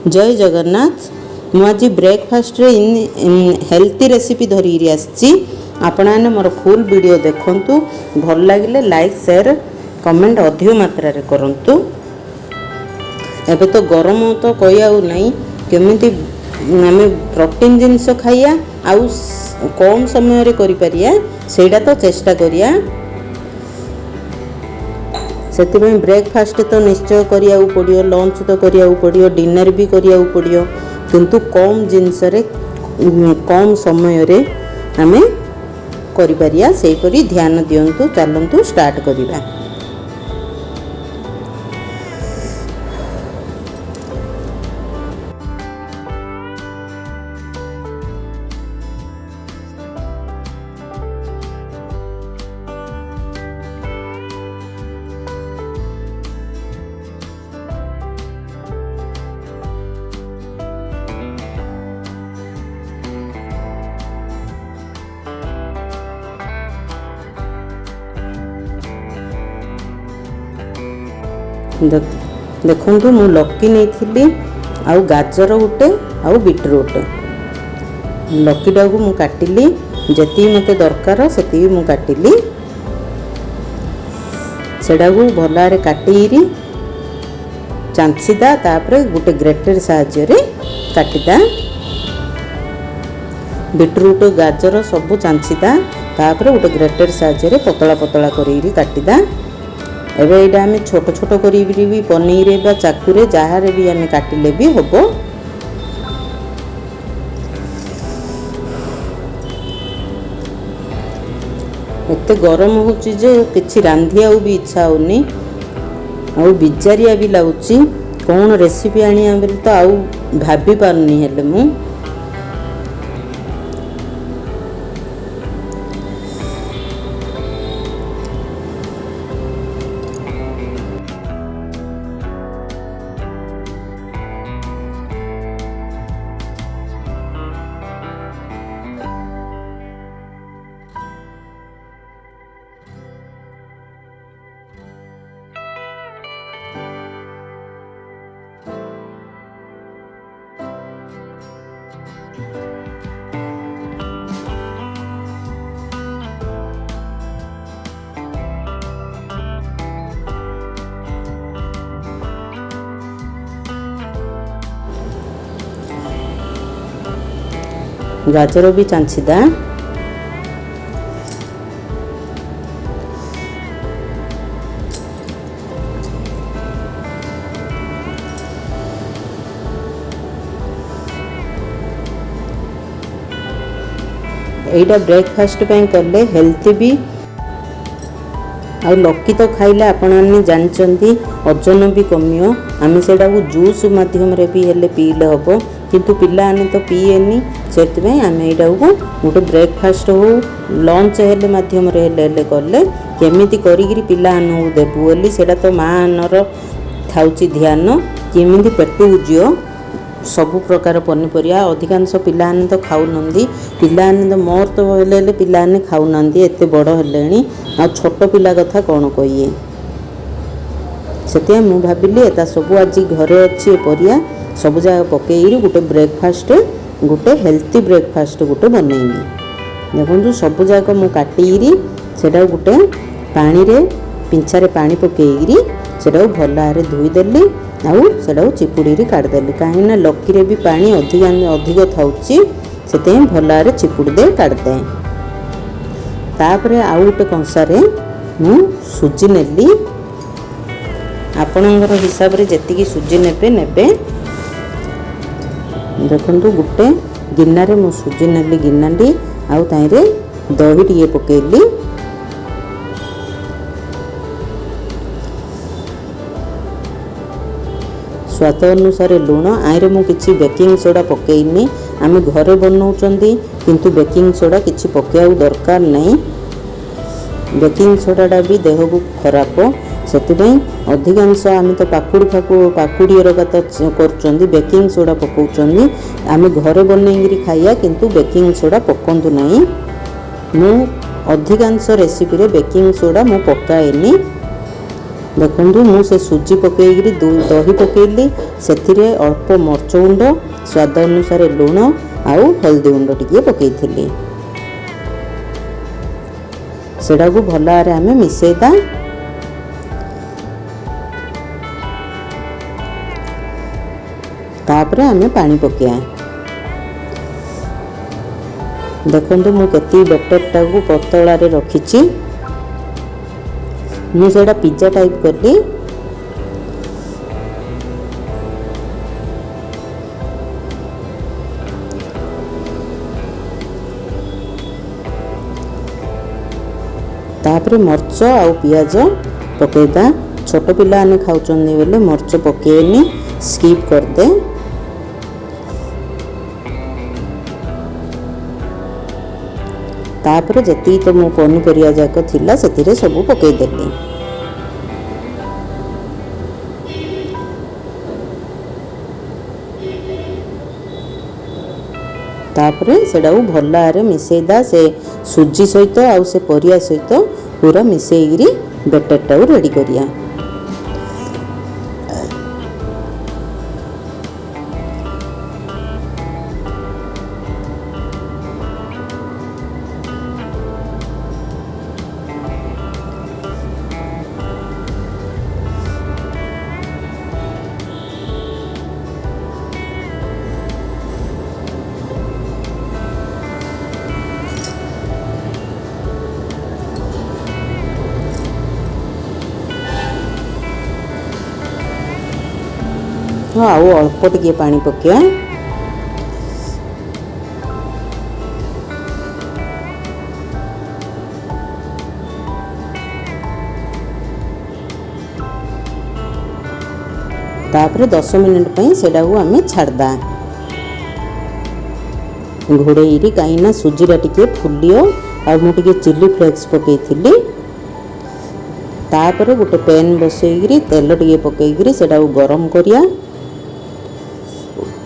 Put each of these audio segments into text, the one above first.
जय जगन्नाथ। मु आज ब्रेकफास्ट हेल्थी रेसिपी धरिकी आसी आपण मैंने मोर फुल वीडियो देखंतु। भल लगे लाइक शेयर कमेंट अधिक मात्रा रे करंतु। एबे तो गरम तो कहिया नहीं केमिति आम प्रोटीन जिनस खाइया आउ कम समय रे करि परिया सेटा तो चेष्टा करिया। से ब्रेकफास्ट तो निश्चय करिया पड़ियो, लंच तो करिया पड़ियो, डिनर भी करिया पड़ियो, किंतु कम जिनस रे कम समय रे आमे करि परिया सेही परि ध्यान दियंतु। चलंतु स्टार्ट करिबा। देखु मु लौकी नहीं आउ गाजर गोटे आउ बीटरूट। लौकीटा को मु काटिली जति मते दरकार सेति मु काटिली। सेडा को भलारे काटिरी चांचीदा तापरे गोटे ग्रेटर साहाय्य रे काटिदा। बीटरूट गाजर सब चांचीदा तापरे गोटे ग्रेटर साहाय्य रे पतला पतला करी काटिदा। एबे एटा आमे छोट छोट करी भी पनीर बा चाकुरे जहारे भी आमे काटिले भी होबो। एते गरम होची जे किछि रांधिया भी इच्छा होनी आ बिजारिया भी लाउची। कोन रेसिपी आनिया बेले तो आउ भाबी पारनी हेले मु। गाजर भी चांचीदा। एटा ब्रेकफास्ट पे कले हेल्थी भी आ लौकी तो खाइले आपने जानचंती ओजन भी कमियो। आम से जूस माध्यम रे भी हेले पीले हम, किंतु पिला आने तो पीएनी से आम यहाँ को गोटे ब्रेकफास्ट हो लंच हेले माध्यम रे हेले कले केमिति करी पिला देबु बोली सेटा तो माँ आनर थाउची ध्यान केमिति पेटू जियो। सबु प्रकार पनीपरिया अधिकांश पिला तो खाऊनांदी। पिला तो मोर तो हेले पिला खाऊनांदी एते बड़ हेलेनी आ छोट पिला कथा कौन कहिए। से मु भाविली एता सबु आज घरे अच्छी परिया सब जगह पकई गोटे ब्रेकफास्ट गोटे हेल्थी ब्रेकफास्ट गोटे बनईनी। देखो सब जगह मु काटिरी सेटा गोटे पानी रे पिंछारे पानी पकईरी सेटा भल भाव धोईदेली आउ सेटा चिपुड़ी काटदेली। कहीं लौकी रे भी पानी अधिक थाउची से भल भाव चिपुड़ी दे काटदे। तापरे आउ गोटे कंसारे मु सुजी नेली। आपणकर हिसाब रे जेतिकी सुजी नेबे नेबे। देखंतु गोटे गिन्नारे मु सुजी नेली गिन्नाटी आउ ताइरे दही टिके पकेली। स्वाद अनुसार लुण आईरे मु किछि बेकिंग सोडा पकेइनी। आमे घरे बनाउचंदी किंतु बेकिंग सोडा किछि पकेआउ दरकार नहीं। बेकिंग सोडाटा भी देह को खराब ସେଥିପାଇଁ ଅଧିକାଂଶ ଆମେ ତ ପାକୁଡ଼ି ଏରକା ତ କରୁଛନ୍ତି ବେକିଂ ସୋଡ଼ା ପକାଉଛନ୍ତି। ଆମେ ଘରେ ବନେଇକିରି ଖାଇବା କିନ୍ତୁ ବେକିଂ ସୋଡ଼ା ପକାନ୍ତୁ ନାହିଁ। ମୁଁ ଅଧିକାଂଶ ରେସିପିରେ ବେକିଂ ସୋଡ଼ା ମୁଁ ପକାଏନି। देखो मुझे सुजी पकईकरी दही पकईली से अल्प मर्च गुंड स्वाद अनुसार लुण आउ हल्दी गुंड टिके पकईली सेटा को भल भाव आम मिसेदा। तापर आम पानी पकया देखो मुझे बेटरटा को पतला रखी मुझे पिज्जा टाइप कली तापर मर्च आउ पियाज पकेदा छोट पिला ने खाउचंदी बेले मर्च पकेनी स्किप कर दे। तापर जति तो मो पनीपरिया जाक थिला सेतिरे सब पकई देली तापर सेडा भल भाव मिसेदा से सुजी सहित आउ से परिया सहित पूरा मिसेईरी बेटरटा रेडी करिया। हाँ आउ अल्प टिके पानी पकया तापर 10 मिनट सेटा को आम छाड़दा घोड़े कहीं सुजीरा टिके फुलियो आ मुझे चिली फ्लेक्स पकई तापर गोटे पैन बसईकरी तेल टिके पकईकरी सेटा को गरम करिया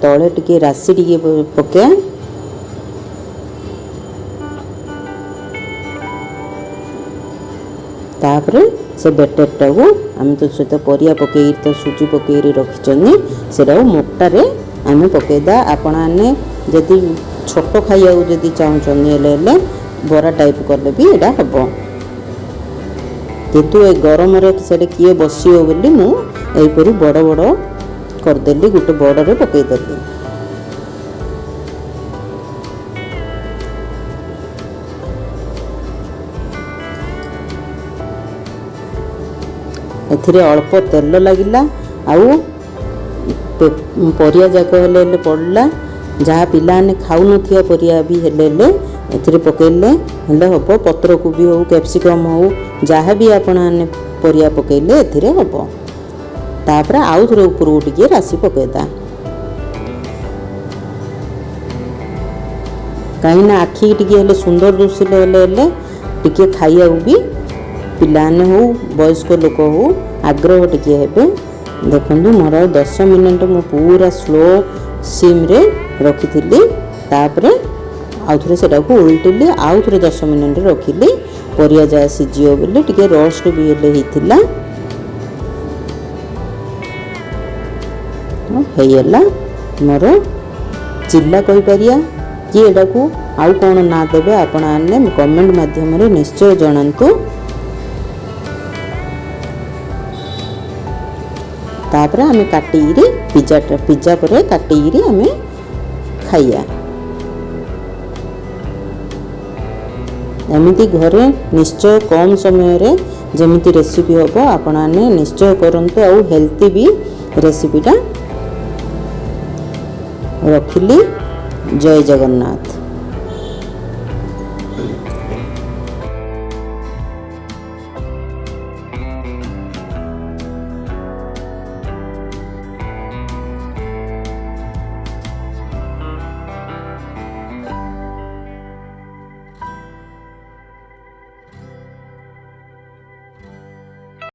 तले टिके राशि टिके पकया तापर से बेटरटा को आम तो सहित परिया पकई तो सुजी पकई रखी सेटा मोटारे आम पकईदा आपण मैंने जदि छोट खाइया जदि चाहूँ बरा टाइप कले भी एटा हम किंतु ए गरम से किए बसियो बोली मुझे बड़ बड़ करदेली गोटे बड़े पकईदेली एथिरे अल्प तेल लगिला आउ परिया जाक हेले पड़ला जहाँ पिला ने खाऊ नथिया परिया भी हेले एथिरे पकईले हेले हम पत्र कोबी हो कैप्सिकम हो जहाँ भी आपण ने परिया पकईले एथिरे हम तापर आउ थोड़े ऊपर टिके राशि पकईदा कहीं आखि टिके हेले सुंदर दुसिले हेले टिके खाइया भी पिलाने हो वयस्क लोक हो आग्रह टिके हेबे। देखो मोर 10 मिनट मु पूरा स्लो सिम रे रखी थी तापर आउ थे सेटा को उल्टिली आउ थे 10 मिनट रखिली परिया जा सीझियो बोली टिके रोस्ट भी हेला हेला मोर चिल्ला कही पारिया कि एटा को आउ कौन ना देबे आपण आने कमेंट माध्यम रे निश्चय जणांतु। तापर आम काटिकी पिज्जा पर काटिकी आम खाइया एमती घरे निश्चय कम समय रे जमिति रेसिपी हम आपण आने निश्चय करंतु आउ हेल्थी भी रेसिपीटा रखिली। जय जगन्नाथ।